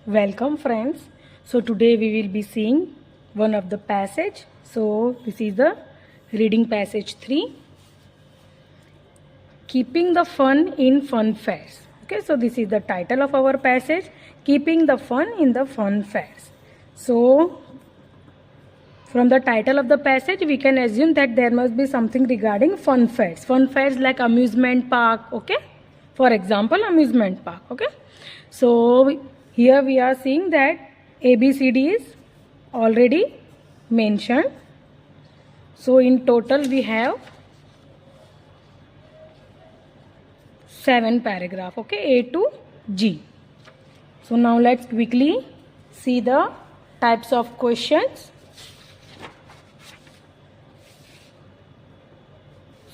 Welcome friends. So today we will be seeing one of the passage. So this is the reading passage 3. Keeping the fun in fun fairs. Okay, so this is the title of our passage. Keeping the fun in the fun fairs. So from the title of the passage we can assume that there must be something regarding fun fairs. Fun fairs like amusement park. Okay, for example amusement park. Okay, so here we are seeing that ABCD is already mentioned. So in total we have 7 paragraph. Okay, A to G. So now let's quickly see the types of questions.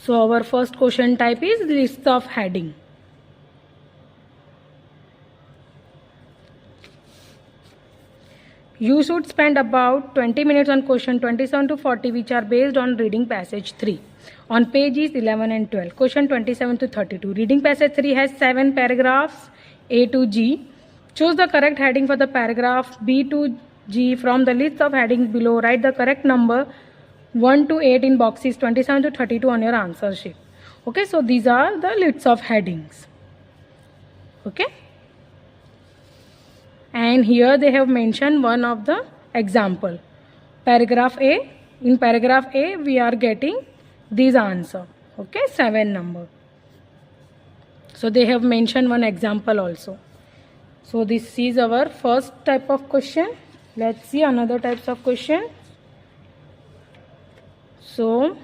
So our first question type is list of heading. You should spend about 20 minutes on question 27 to 40 which are based on reading passage 3 on pages 11 and 12. Question 27 to 32. Reading passage 3 has 7 paragraphs A to G. Choose the correct heading for the paragraph B to G from the list of headings below. Write the correct number 1 to 8 in boxes 27 to 32 on your answer sheet. Okay, so these are the lists of headings. Okay. And here they have mentioned one of the example. Paragraph A. In paragraph A we are getting this answer. Okay, 7 number. So they have mentioned one example also. So this is our first type of question. Let's see another types of question. So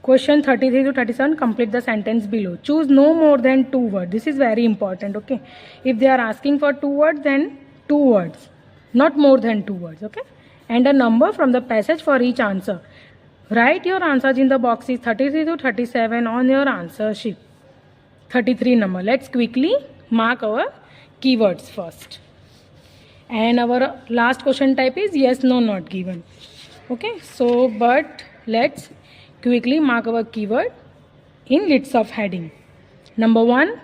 question 33 to 37, complete the sentence below. Choose no more than 2 words. This is very important. Okay, if they are asking for 2 words, then 2 words, not more than 2 words. Okay, and a number from the passage for each answer. Write your answers in the boxes 33 to 37 on your answer sheet. 33 number. Let's quickly mark our keywords first. And our last question type is yes, no, not given. Okay, so but let's quickly mark our keyword in lists of heading. Number 1,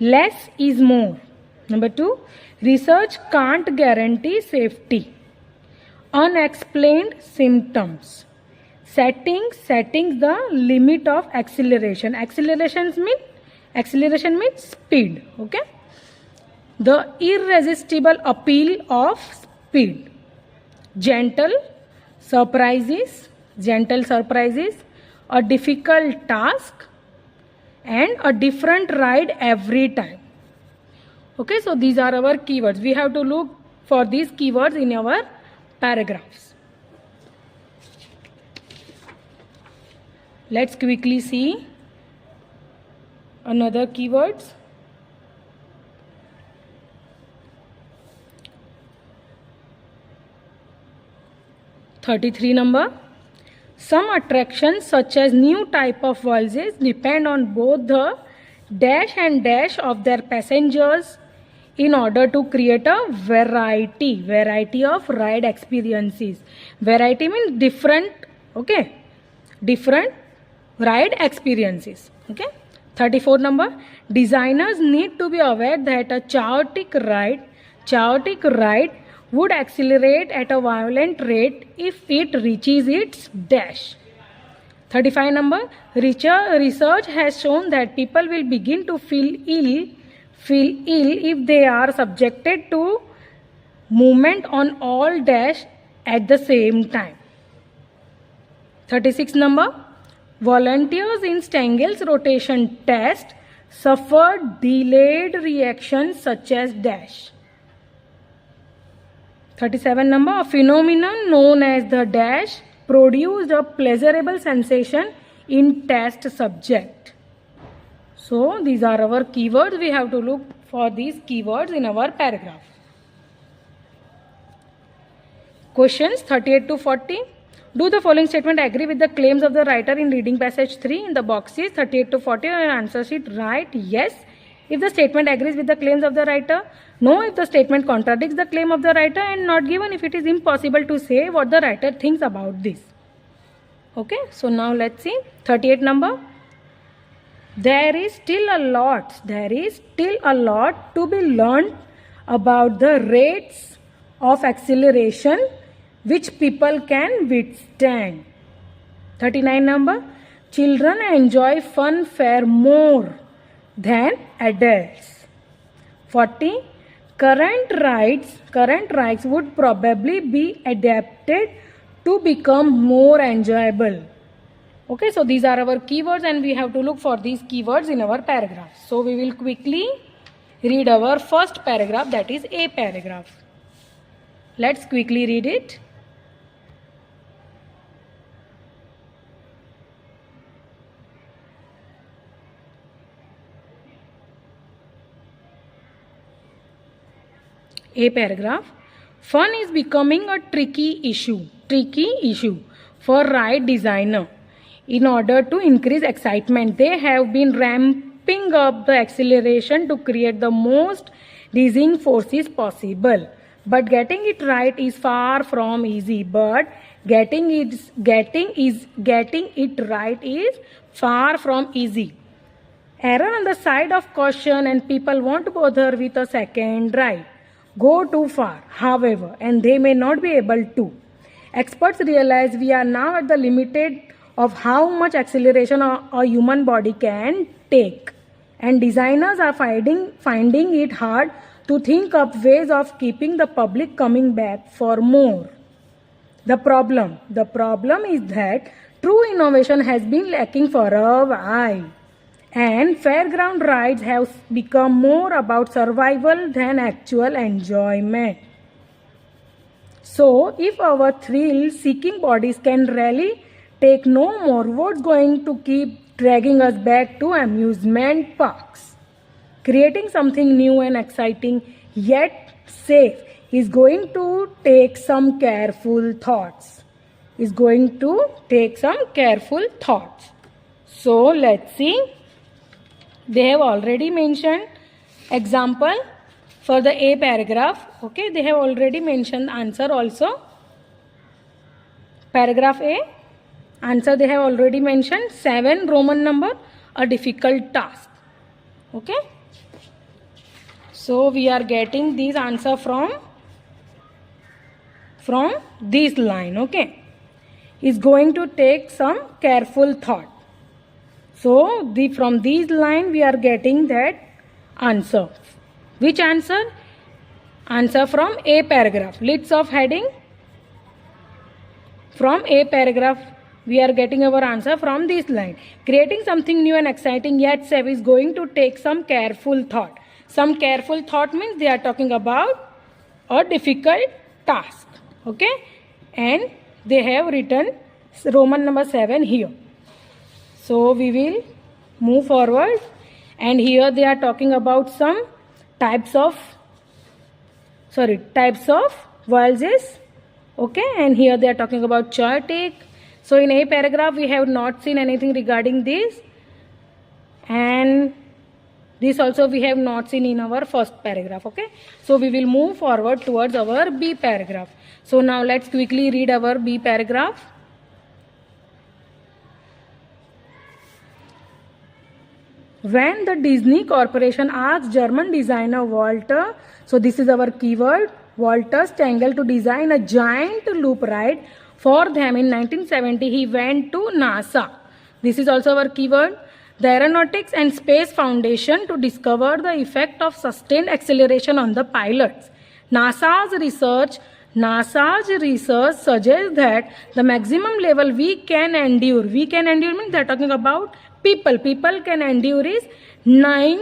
less is more. Number 2, research can't guarantee safety. Unexplained symptoms. Settings the limit of acceleration. Acceleration means speed. Okay, the irresistible appeal of speed. Gentle surprises, a difficult task, and a different ride every time. Okay, so these are our keywords. We have to look for these keywords in our paragraphs. Let's quickly see another keywords. number. Some attractions such as new type of voyages depend on both the dash and dash of their passengers in order to create a variety of ride experiences. Variety means different. Okay, different ride experiences. Okay, 34 number. Designers need to be aware that a chaotic ride would accelerate at a violent rate if it reaches its dash. 35 number. Research has shown that people will begin to feel ill if they are subjected to movement on all dash at the same time. 36 number. Volunteers in Stengel's rotation test suffered delayed reactions such as dash. 37 number. A phenomenon known as the dash produced a pleasurable sensation in test subject. So these are our keywords. We have to look for these keywords in our paragraph. Questions 38 to 40. Do the following statement agree with the claims of the writer in reading passage 3? In the boxes 38 to 40 on your answer sheet, write yes if the statement agrees with the claims of the writer, no if the statement contradicts the claim of the writer, and not given if it is impossible to say what the writer thinks about this. Okay, so now let's see 38 number. There is still a lot to be learned about the rates of acceleration which people can withstand. 39 number. Children enjoy fun fair more than adults. 40. Current rides would probably be adapted to become more enjoyable. Okay, so these are our keywords and we have to look for these keywords in our paragraph. So we will quickly read our first paragraph, that is A paragraph. Let's quickly read it. A paragraph. Fun is becoming a tricky issue for ride designer. In order to increase excitement, they have been ramping up the acceleration to create the most dizzying forces possible. But getting it right is far from easy. Getting it right is far from easy. Error on the side of caution, and people won't bother with a second ride. Go too far, however, and they may not be able to. Experts realize we are now at the limit of how much acceleration a human body can take, and designers are finding it hard to think up ways of keeping the public coming back for more. The problem is that true innovation has been lacking for a while, and fairground rides have become more about survival than actual enjoyment. So, if our thrill-seeking bodies can really take no more, what's going to keep dragging us back to amusement parks? Creating something new and exciting yet safe is going to take some careful thoughts. So, let's see. They have already mentioned example for the A paragraph. Okay, they have already mentioned answer also. Paragraph A, answer they have already mentioned. 7 Roman number, a difficult task. Okay, so we are getting these answer from this line. Okay, is going to take some careful thought. So from these line we are getting that answer. Which answer? Answer from A paragraph. Lists of heading. From A paragraph we are getting our answer from this line. Creating something new and exciting yet safe is going to take some careful thought. Some careful thought means they are talking about a difficult task. Okay, and they have written Roman number 7 here. So we will move forward, and here they are talking about some types of voyages. Okay, and here they are talking about chaotic. So in A paragraph we have not seen anything regarding this, and this also we have not seen in our first paragraph. Okay, so we will move forward towards our B paragraph. So now let's quickly read our B paragraph. When the Disney Corporation asked German designer Walter, so this is our keyword, Walter Stengel, to design a giant loop ride for them in 1970, he went to NASA. This is also our keyword, the Aeronautics and Space Foundation, to discover the effect of sustained acceleration on the pilots. NASA's research suggests that the maximum level we can endure means they are talking about people can endure is 9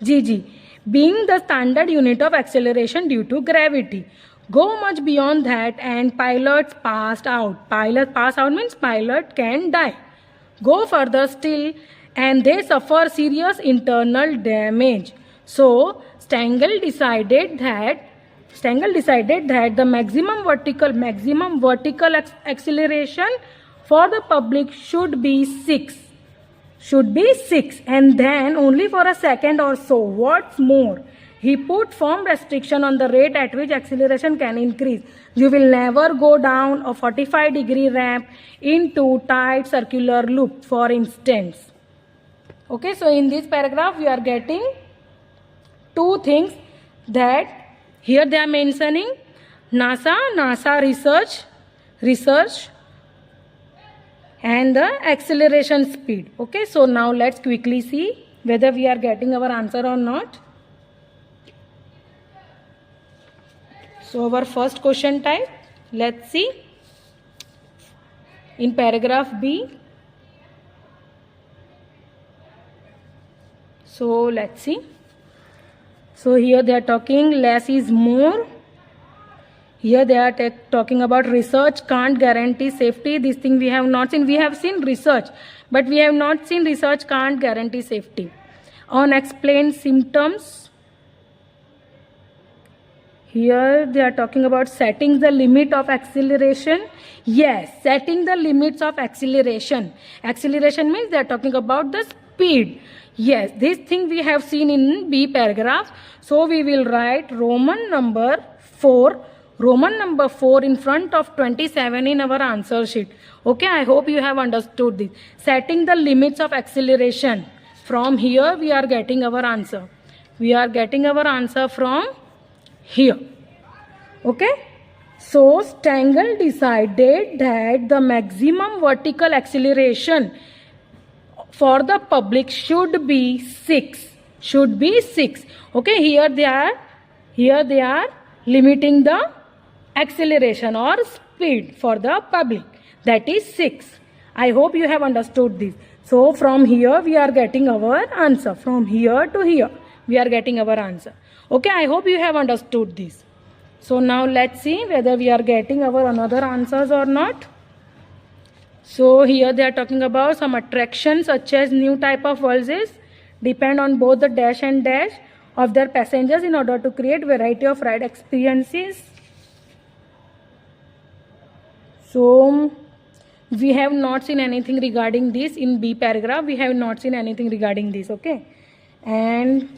GG, being the standard unit of acceleration due to gravity. Go much beyond that and pilots passed out. Pilot pass out means pilot can die. Go further still and they suffer serious internal damage. So Stengel decided that the maximum vertical acceleration for the public should be 6, and then only for a second or so. What's more, he put firm restriction on the rate at which acceleration can increase. You will never go down a 45-degree ramp into tight circular loop, for instance. Okay, so in this paragraph we are getting two things. that here they are mentioning NASA research and the acceleration speed. Okay, so now let's quickly see whether we are getting our answer or not. So our first question type, let's see. In paragraph B, so let's see. So here they are talking less is more. Here they are talking about research can't guarantee safety. This thing we have not seen. We have seen research, but we have not seen research can't guarantee safety. Unexplained symptoms. Here they are talking about setting the limit of acceleration. Yes, setting the limits of acceleration. Acceleration means they are talking about the speed. Yes, this thing we have seen in B paragraph. So we will write Roman number 4 in front of 27 in our answer sheet. Okay, I hope you have understood this. Setting the limits of acceleration. From here we are getting our answer. We are getting our answer from here. Okay, so Stengel decided that the maximum vertical acceleration for the public should be 6. Okay, here they are limiting the acceleration or speed for the public, that is 6. I hope you have understood this. So from here we are getting our answer. From here to here we are getting our answer. Okay, I hope you have understood this. So now let's see whether we are getting our another answers or not. So here they are talking about some attractions such as new type of valses depend on both the dash and dash of their passengers in order to create variety of ride experiences. So we have not seen anything regarding this in B paragraph. We have not seen anything regarding this. Okay, and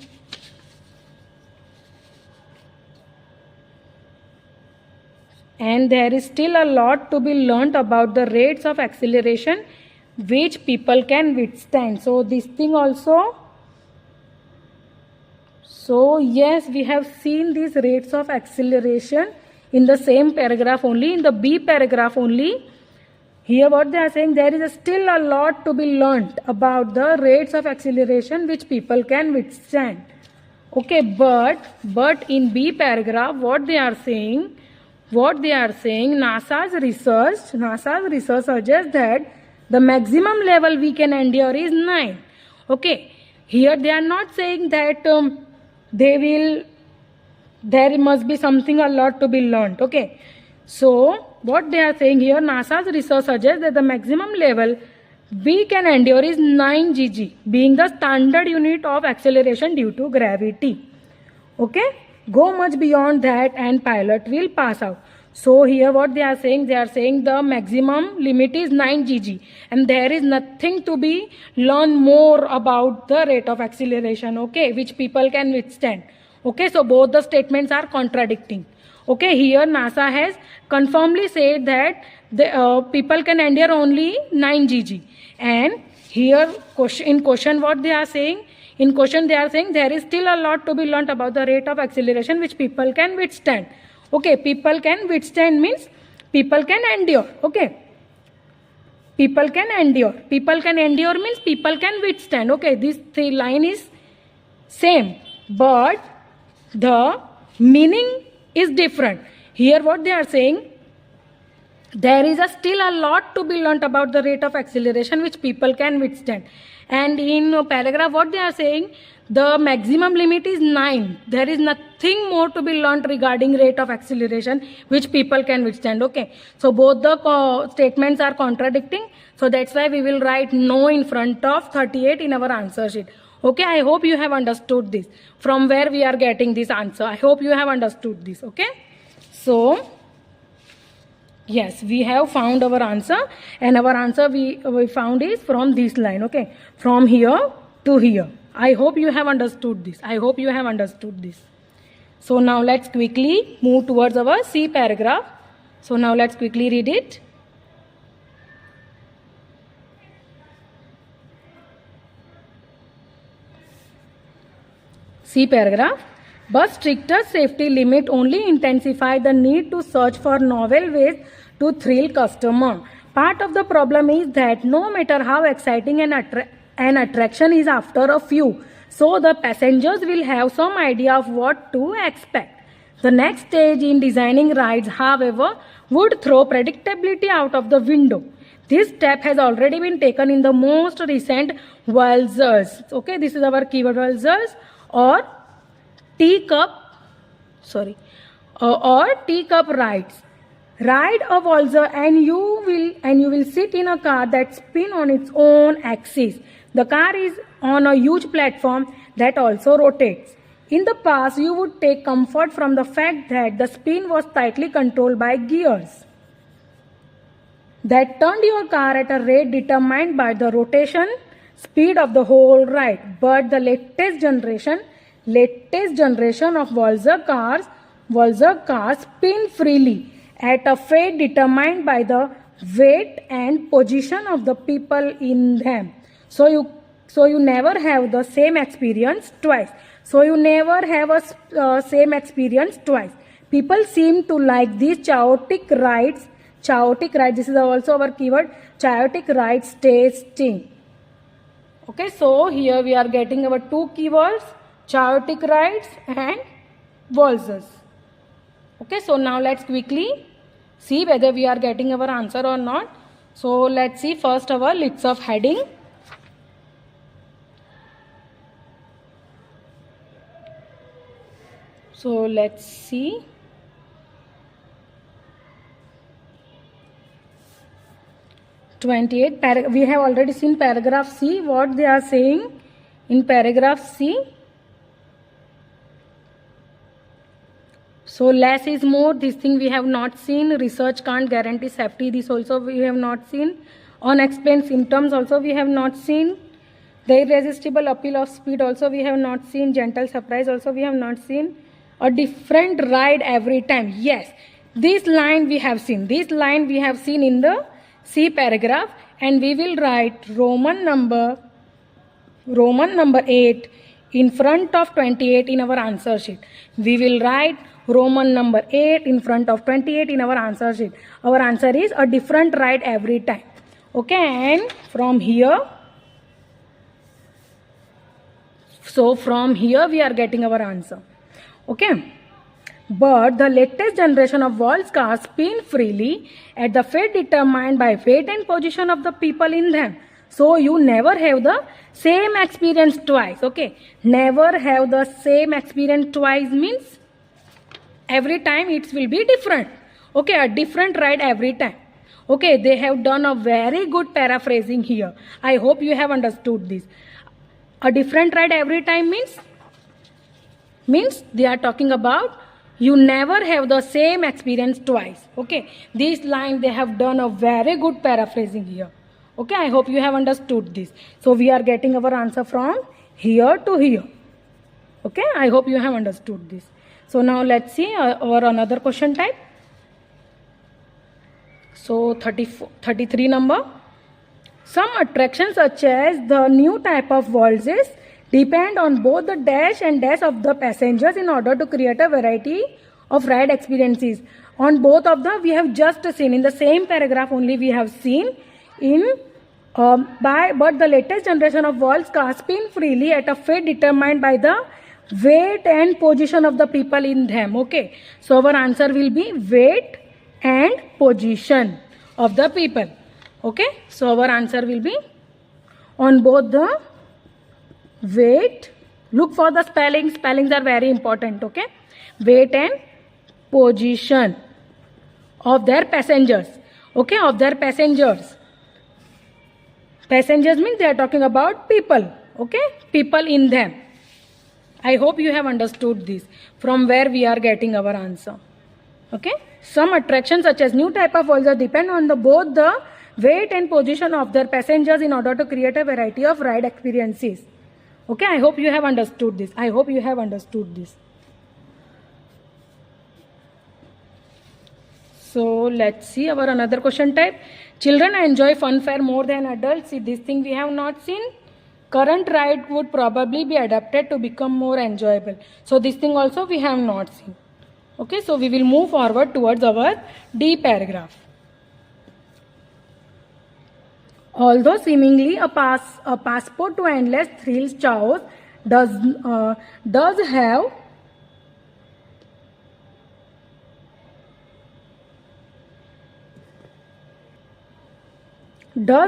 there is still a lot to be learnt about the rates of acceleration which people can withstand. So this thing also. So yes, we have seen these rates of acceleration in the same paragraph only, in the B paragraph only. Here what they are saying, there is still a lot to be learnt about the rates of acceleration which people can withstand. Okay, but in B paragraph what they are saying, NASA's research suggests that the maximum level we can endure is 9. Okay, here they are not saying that there must be something a lot to be learnt. Okay, so what they are saying here, NASA's research suggests that the maximum level we can endure is 9 GG, being the standard unit of acceleration due to gravity. Okay, go much beyond that and pilot will pass out. So here what they are saying the maximum limit is 9 GG and there is nothing to be learn more about the rate of acceleration, okay, which people can withstand. Okay, so both the statements are contradicting. Okay, here NASA has confirmly said that the people can endure only 9 GG, and here in question what they are saying, in question they are saying there is still a lot to be learnt about the rate of acceleration which people can withstand. Okay, people can withstand means people can endure. Okay, people can endure means people can withstand. Okay, this three line is same but the meaning is different. Here what they are saying, there is still a lot to be learnt about the rate of acceleration which people can withstand, and in paragraph what they are saying, the maximum limit is 9. There is nothing more to be learnt regarding rate of acceleration which people can withstand. Okay, so both the statements are contradicting, so that's why we will write no in front of 38 in our answer sheet. Okay, I hope you have understood this, from where we are getting this answer. I hope you have understood this. Okay, so yes, we have found our answer, and our answer we found is from this line. Okay, from here to here. I hope you have understood this. So now let's quickly move towards our C paragraph. So now let's quickly read it. C paragraph. But stricter safety limit only intensify the need to search for novel ways to thrill customer. Part of the problem is that no matter how exciting an attraction is after a few, so the passengers will have some idea of what to expect. The next stage in designing rides, however, would throw predictability out of the window. This step has already been taken in the most recent Waltzers. Okay, this is our keyword Waltzers or teacup rides. Ride a waltzer and you will sit in a car that spins on its own axis. The car is on a huge platform that also rotates. In the past, you would take comfort from the fact that the spin was tightly controlled by gears that turned your car at a rate determined by the rotation speed of the whole ride. But the latest generation of Walzer cars spin freely at a rate determined by the weight and position of the people in them. So you never have the same experience twice. People seem to like these chaotic rides. This is also our keyword. Chaotic rides tasting. Okay, so here we are getting our two keywords: chaotic rides and waltzers. Okay, so now let's quickly see whether we are getting our answer or not. So let's see first our lists of heading. So let's see. We have already seen paragraph C, what they are saying in paragraph C. So less is more, this thing we have not seen. Research can't guarantee safety, this also we have not seen. Unexplained symptoms also we have not seen. The irresistible appeal of speed also we have not seen. Gentle surprise also we have not seen. A different ride every time. Yes, this line we have seen. This line we have seen in the C paragraph, and we will write Roman number 8 in front of 28 in our answer sheet. We will write Roman number 8 in front of 28 in our answer sheet. Our answer is a different ride every time. Okay, and from here, we are getting our answer. Okay. But the latest generation of waltz cars spin freely at the rate determined by weight and position of the people in them. So you never have the same experience twice. Okay, never have the same experience twice means every time it will be different. Okay, a different ride every time. Okay, they have done a very good paraphrasing here. I hope you have understood this. A different ride every time means they are talking about you never have the same experience twice. Okay, this line they have done a very good paraphrasing here. Okay, I hope you have understood this. So we are getting our answer from here to here. Okay, I hope you have understood this. So now let's see our another question type. So 33 number. Some attractions such as the new type of waltzes depend on both the dash and dash of the passengers in order to create a variety of ride experiences. On both of them we have just seen in the same paragraph only we have seen but the latest generation of waltz cars spin freely at a rate determined by the weight and position of the people in them. Okay, so our answer will be weight and position of the people. Okay, so our answer will be on both the weight. Look for the spellings. Spellings are very important. Okay, weight and position of their passengers. Okay, of their passengers. Passengers means they are talking about people. Okay, people in them. I hope you have understood this, from where we are getting our answer. Okay, some attractions such as new type of waltzers depend on both the weight and position of their passengers in order to create a variety of ride experiences. Okay, I hope you have understood this. So let's see our another question type. Children enjoy fun fair more than adults. See, this thing we have not seen. current ride would probably be adapted to become more enjoyable. So this thing also we have not seen. Okay, so we will move forward towards our D paragraph. Although seemingly a passport to endless thrills chaos does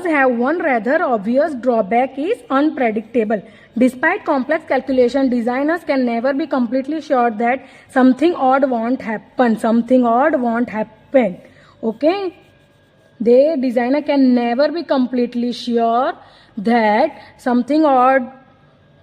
have one rather obvious drawback is unpredictable. Despite complex calculation, designers can never be completely sure that something odd won't happen. Okay? The designer can never be completely sure that something odd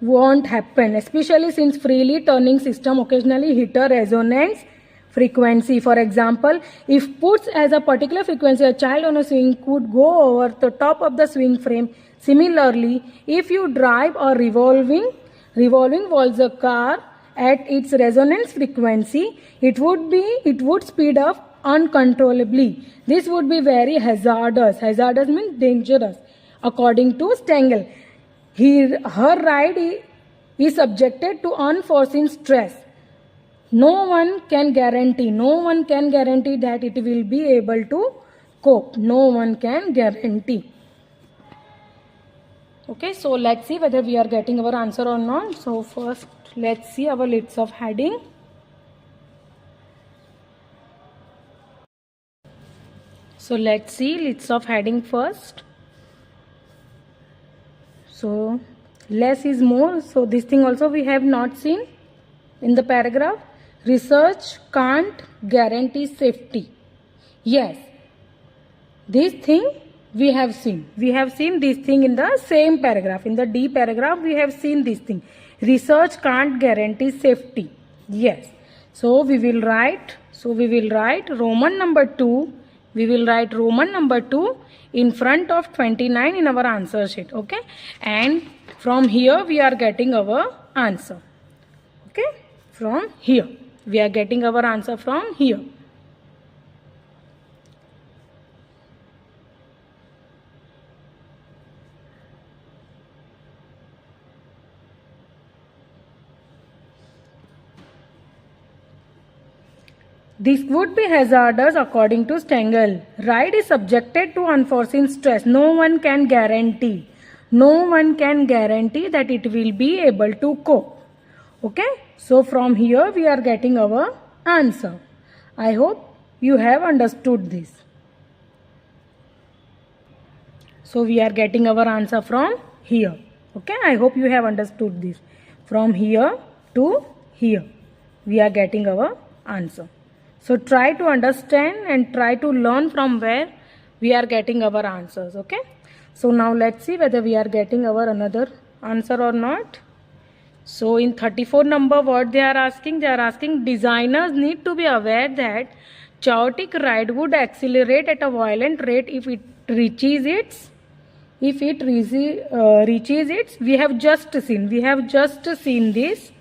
won't happen, especially since freely turning system occasionally hit a resonance frequency. For example, if put as a particular frequency, a child on a swing could go over the top of the swing frame. Similarly, if you drive a revolving Walzer car at its resonance frequency, it would speed up uncontrollably. This would be very hazardous. Hazardous means dangerous. According to Stengel, her ride is subjected to unforeseen stress. No one can guarantee that it will be able to cope. No one can guarantee. Okay, so let's see whether we are getting our answer or not. So first, let's see our lists of heading. So let's see lists of heading first. So less is more. So this thing also we have not seen in the paragraph. Research can't guarantee safety. Yes, this thing we have seen. We have seen this thing in the same paragraph. In the D paragraph, we have seen this thing. Research can't guarantee safety. Yes. So we will write Roman number 2. We will write Roman number 2 in front of 29 in our answer sheet. Okay. And from here we are getting our answer. Okay. From here. We are getting our answer from here. This would be hazardous according to Stengel. Ride is subjected to unforeseen stress. No one can guarantee that it will be able to cope. Okay. So from here we are getting our answer. I hope you have understood this. So we are getting our answer from here. Okay. I hope you have understood this. From here to here we are getting our answer. So try to understand and try to learn from where we are getting our answers. Okay. So now let's see whether we are getting our another answer or not. So in 34 number, what they are asking designers need to be aware that chaotic ride would accelerate at a violent rate if it reaches its. We have just seen this.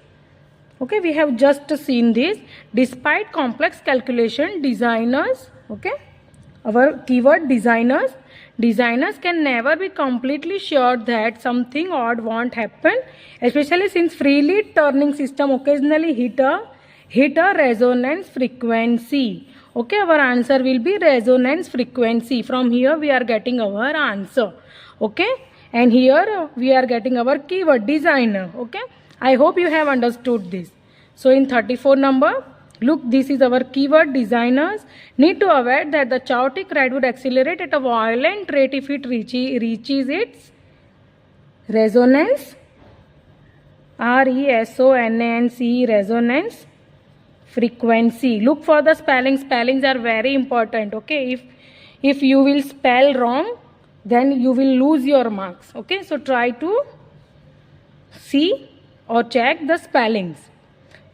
Okay, we have just seen this. Despite complex calculation, designers, okay, our keyword designers can never be completely sure that something odd won't happen, especially since freely turning system occasionally hit a resonance frequency. Okay, our answer will be resonance frequency. From here we are getting our answer. Okay, and here we are getting our keyword designer. Okay, I hope you have understood this. So in 34 number, look, this is our keyword designers need to aware that the chaotic ride would accelerate at a violent rate if it reaches its resonance, RESONANCE, resonance frequency. Look for the spelling. Spellings are very important. Okay, if you will spell wrong, then you will lose your marks. Okay, so try to see or check the spellings.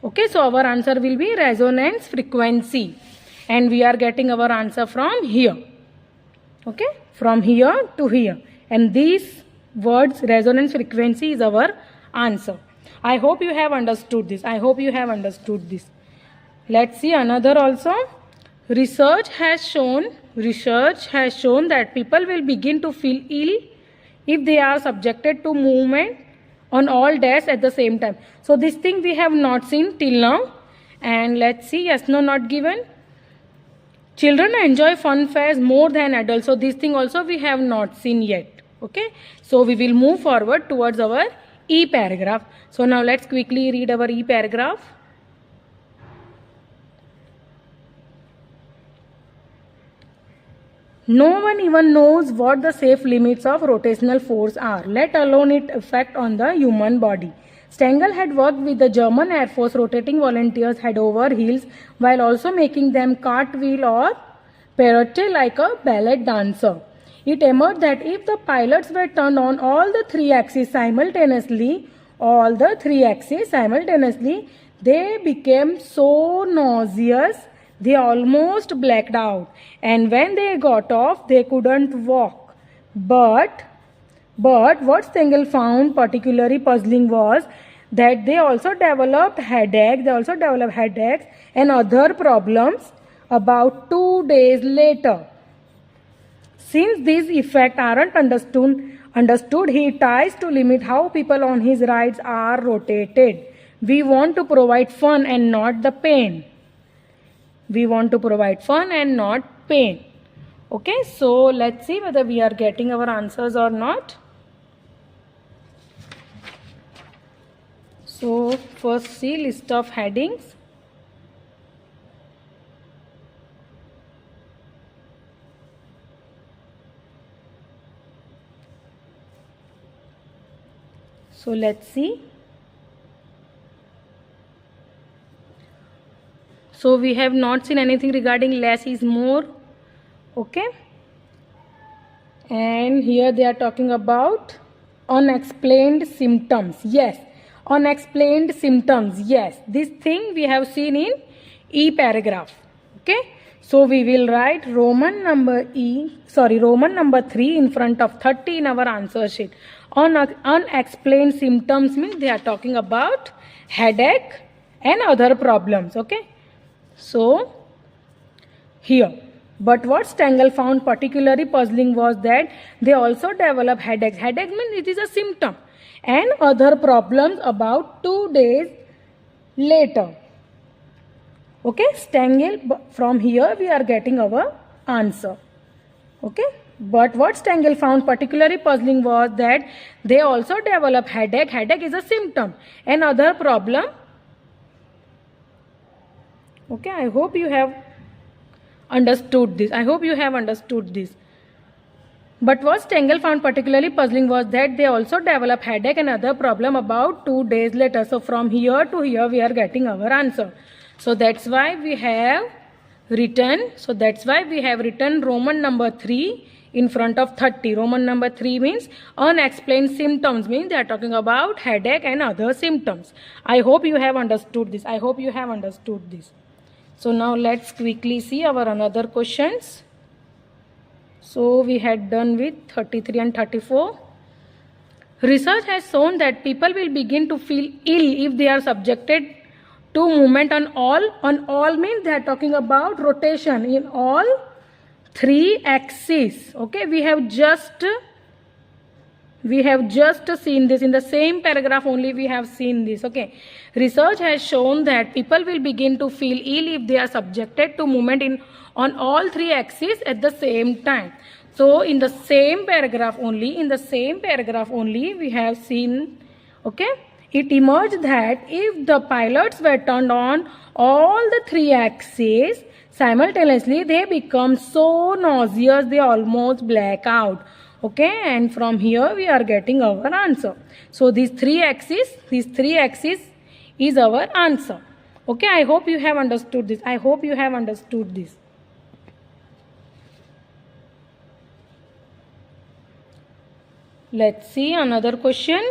Okay, so our answer will be resonance frequency, and we are getting our answer from here. Okay, from here to here, and these words resonance frequency is our answer. I hope you have understood this. Let's see another also. Research has shown that people will begin to feel ill if they are subjected to movement on all dash at the same time. So this thing we have not seen till now. And let's see, yes, no, not given. Children enjoy fun fairs more than adults. So this thing also we have not seen yet. Okay. So we will move forward towards our E paragraph. So now let's quickly read our E paragraph. No one even knows what the safe limits of rotational force are, let alone its effect on the human body. Stengel had worked with the German Air Force rotating volunteers head over heels while also making them cartwheel or pirouette like a ballet dancer. It emerged that if the pilots were turned on all the three axes simultaneously, they became so nauseous they almost blacked out, and when they got off, they couldn't walk. But what Stengel found particularly puzzling was that they also developed headaches and other problems about 2 days later. Since these effects aren't understood, he tries to limit how people on his rides are rotated. We want to provide fun and not the pain. We want to provide fun and not pain. Okay, so let's see whether we are getting our answers or not. So first see list of headings. So let's see. So we have not seen anything regarding less is more. Okay. And here they are talking about unexplained symptoms. Yes. Unexplained symptoms. Yes. This thing we have seen in E paragraph. Okay. So we will write Roman number 3 in front of 30 in our answer sheet. Unexplained symptoms means they are talking about headache and other problems. Okay. So, here. But what Stengel found particularly puzzling was that they also develop headaches. Headache means it is a symptom. And other problems about 2 days later. Okay, Stengel, from here we are getting our answer. Okay, but what Stengel found particularly puzzling was that they also develop headache. Headache is a symptom. And other problem. Okay, I hope you have understood this. But what Stengel found particularly puzzling was that they also develop headache and other problem about 2 days later. So from here to here we are getting our answer. So that's why we have written. Roman number 3 in front of 30. Roman number 3 means unexplained symptoms, means they are talking about headache and other symptoms. I hope you have understood this. So now let's quickly see our another questions. So we had done with 33 and 34. Research has shown that people will begin to feel ill if they are subjected to movement on all. On all means they are talking about rotation in all 3 axes. Okay, we have just seen this in the same paragraph only. We have seen this. Okay, research has shown that people will begin to feel ill if they are subjected to movement on all 3 axes at the same time. So in the same paragraph only we have seen, okay, it emerged that if the pilots were turned on all the 3 axes simultaneously, they become so nauseous they almost black out. Okay, and from here we are getting our answer. So these 3 axes is our answer. Okay, I hope you have understood this. Let's see another question.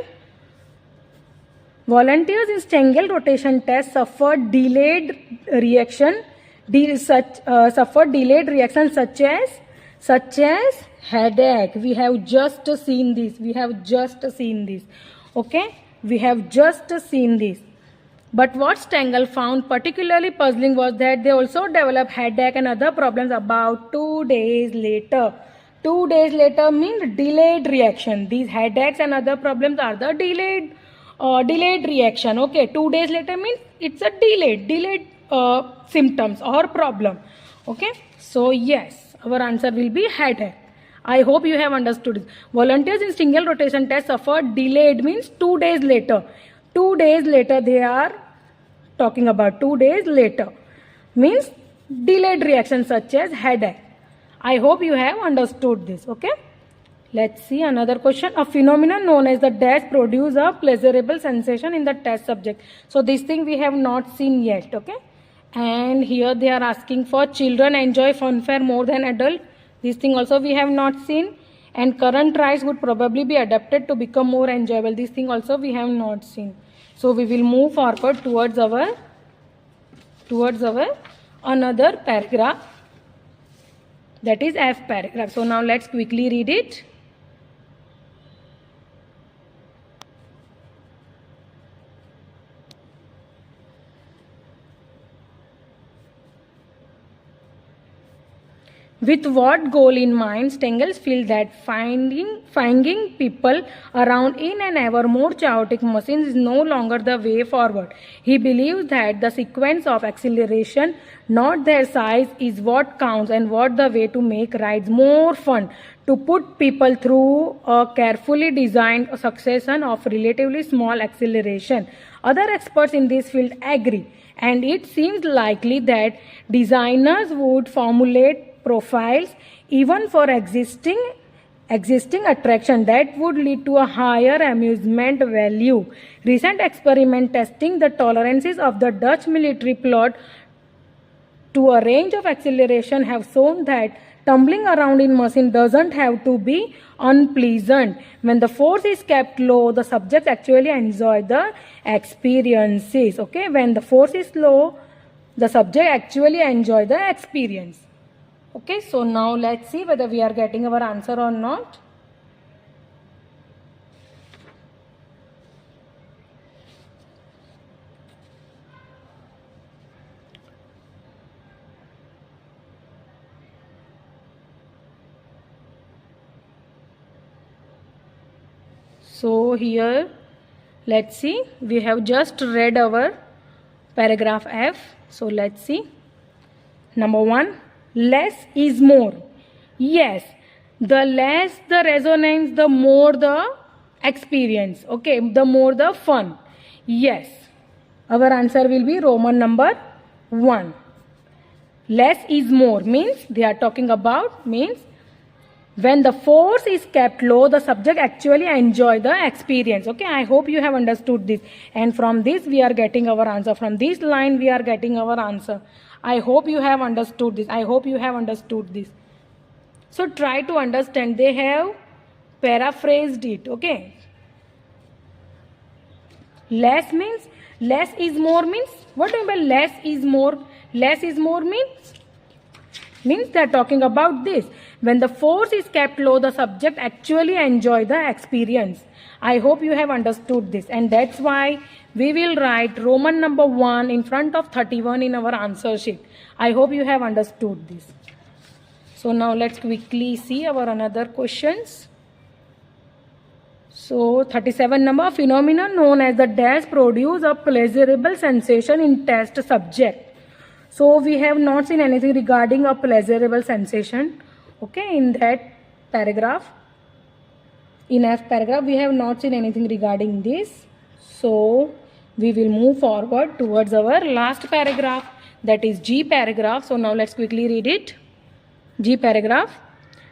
Volunteers in Stengel rotation test suffered delayed reaction such as headache. We have just seen this. Okay, we have just seen this. But what Stengel found particularly puzzling was that they also develop headache and other problems about 2 days later. 2 days later means delayed reaction. These headaches and other problems are the delayed reaction. Okay, 2 days later means it's a delayed symptoms or problem. Okay, so yes, our answer will be headache. I hope you have understood it. Volunteers in single rotation test suffered delayed means 2 days later. 2 days later they are talking about 2 days later means delayed reaction such as headache. I hope you have understood this. Okay, let's see another question. A phenomenon known as the dash produce a pleasurable sensation in the test subject. So this thing we have not seen yet. Okay, and here they are asking for children enjoy funfair more than adult. This thing also we have not seen, and current rides would probably be adapted to become more enjoyable. This thing also we have not seen. So we will move forward towards our another paragraph, that is F paragraph. So now let's quickly read it. With what goal in mind, Stengels feels that finding people around in an ever more chaotic machine is no longer the way forward. He believes that the sequence of acceleration, not their size, is what counts and what the way to make rides more fun, to put people through a carefully designed succession of relatively small acceleration. Other experts in this field agree, and it seems likely that designers would formulate profiles even for existing attraction that would lead to a higher amusement value. Recent experiment testing the tolerances of the Dutch military plot to a range of acceleration have shown that tumbling around in machine doesn't have to be unpleasant. When the force is kept low, the subjects actually enjoy the experiences. Okay, when the force is low, the subject actually enjoy the experience. Okay, so now let's see whether we are getting our answer or not. So here, let's see, we have just read our paragraph F. So let's see. Number 1. Less is more. Yes, the less the resonance, the more the experience. Okay, the more the fun. Yes, our answer will be Roman number 1. Less is more means they are talking about means when the force is kept low, the subject actually enjoy the experience. Okay, I hope you have understood this. And from this we are getting our answer. From this line we are getting our answer. I hope you have understood this. I hope you have understood this. So try to understand. They have paraphrased it. Okay. Less means, less is more means, what do you mean by less is more? Less is more means they are talking about this. When the force is kept low, the subject actually enjoy the experience. I hope you have understood this, and that's why we will write Roman number 1 in front of 31 in our answer sheet. I hope you have understood this. So now let's quickly see our another questions. So 37 number, phenomenon known as the dash produce a pleasurable sensation in test subject. So we have not seen anything regarding a pleasurable sensation. Okay, in that paragraph. In F paragraph, we have not seen anything regarding this. So we will move forward towards our last paragraph, that is G paragraph. So now let's quickly read it. G paragraph.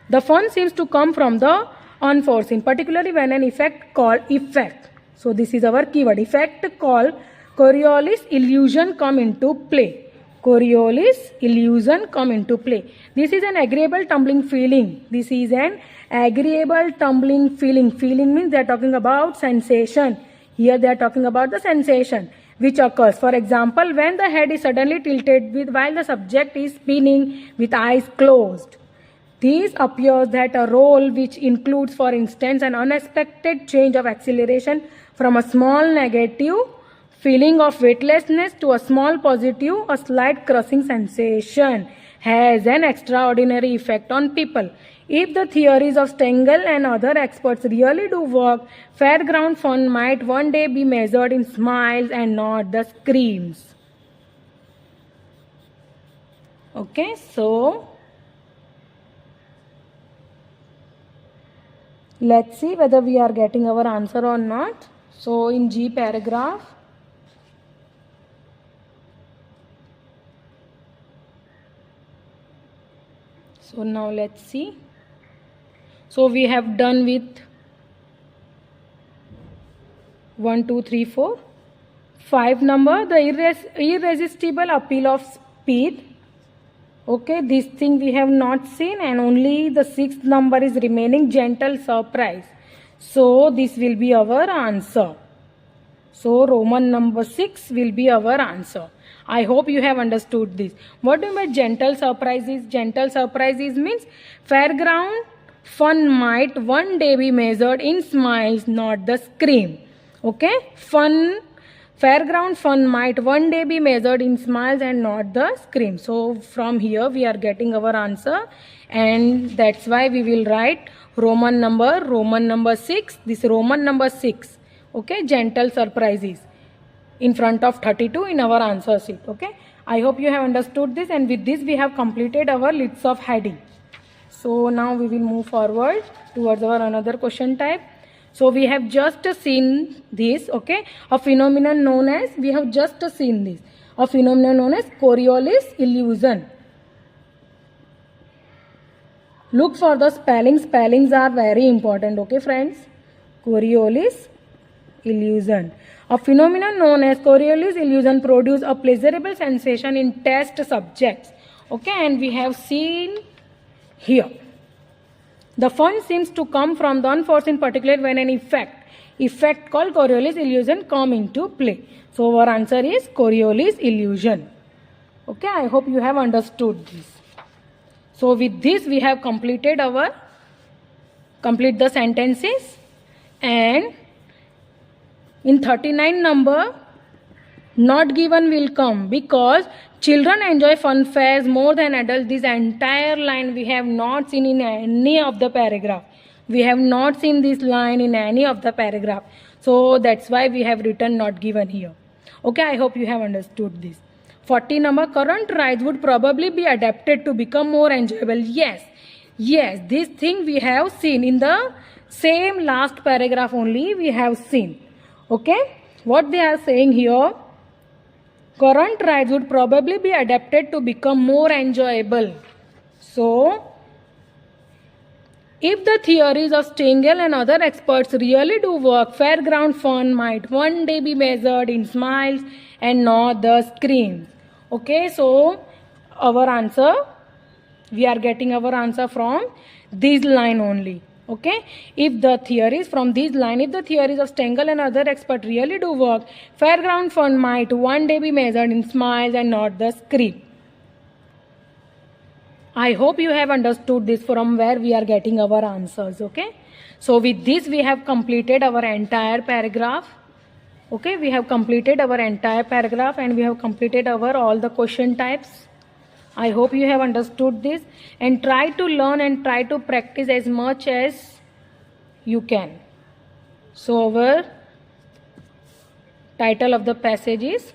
The fun seems to come from the unforeseen, particularly when an effect called effect. So this is our keyword. Effect called Coriolis illusion come into play. Coriolis illusion come into play. This is an agreeable tumbling feeling. This is an agreeable tumbling feeling. Feeling means they are talking about sensation. Here they are talking about the sensation which occurs. For example, when the head is suddenly tilted while the subject is spinning with eyes closed. This appears that a roll which includes, for instance, an unexpected change of acceleration from a small negative feeling of weightlessness to a small positive, a slight crushing sensation, has an extraordinary effect on people. If the theories of Stengel and other experts really do work, fairground fun might one day be measured in smiles and not the screams. Okay, so let's see whether we are getting our answer or not. So in G paragraph, so now let's see. So we have done with 1, 2, 3, 4, 5 number, the irresistible appeal of speed. Okay, this thing we have not seen, and only the 6th number is remaining, gentle surprise. So this will be our answer. So Roman number 6 will be our answer. I hope you have understood this. What do you mean by gentle surprises? Gentle surprises means fairground fun might one day be measured in smiles, not the scream. Okay, fairground fun might one day be measured in smiles and not the scream. So from here we are getting our answer, and that's why we will write Roman number 6, this Roman number 6, okay, gentle surprises in front of 32 in our answer sheet. Okay, I hope you have understood this, and with this we have completed our lists of heading. So now we will move forward towards our another question type. So we have just seen this, okay, a phenomenon known as, we have just seen this, a phenomenon known as Coriolis illusion. Look for the spelling. Spellings are very important, okay friends. Coriolis illusion. A phenomenon known as Coriolis illusion produces a pleasurable sensation in test subjects. Okay, and we have seen here. The fun seems to come from the unforeseen, particularly when an effect called Coriolis illusion come into play. So our answer is Coriolis illusion. Okay, I hope you have understood this. So with this we have complete the sentences, and in 39 number, not given will come because children enjoy fun fairs more than adults. This entire line we have not seen in any of the paragraph. We have not seen this line in any of the paragraph. So that's why we have written not given here. Okay, I hope you have understood this. 40 number, current rides would probably be adapted to become more enjoyable. Yes, this thing we have seen in the same last paragraph only we have seen. Okay, what they are saying here, current rides would probably be adapted to become more enjoyable. So, if the theories of Stengel and other experts really do work, fairground fun might one day be measured in smiles and not the screams. Okay, so our answer, we are getting our answer from this line only. Okay, if the theories from this line, if the theories of Stengel and other experts really do work, fairground fun might one day be measured in smiles and not the scream. I hope you have understood this, from where we are getting our answers. Okay, so with this we have completed our entire paragraph. Okay, we have completed our entire paragraph, and we have completed our all the question types. I hope you have understood this, and try to learn and try to practice as much as you can. So our title of the passage is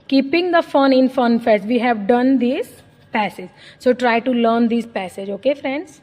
Keeping the Fun in Fun Fest. We have done this passage. So try to learn this passage. Okay friends.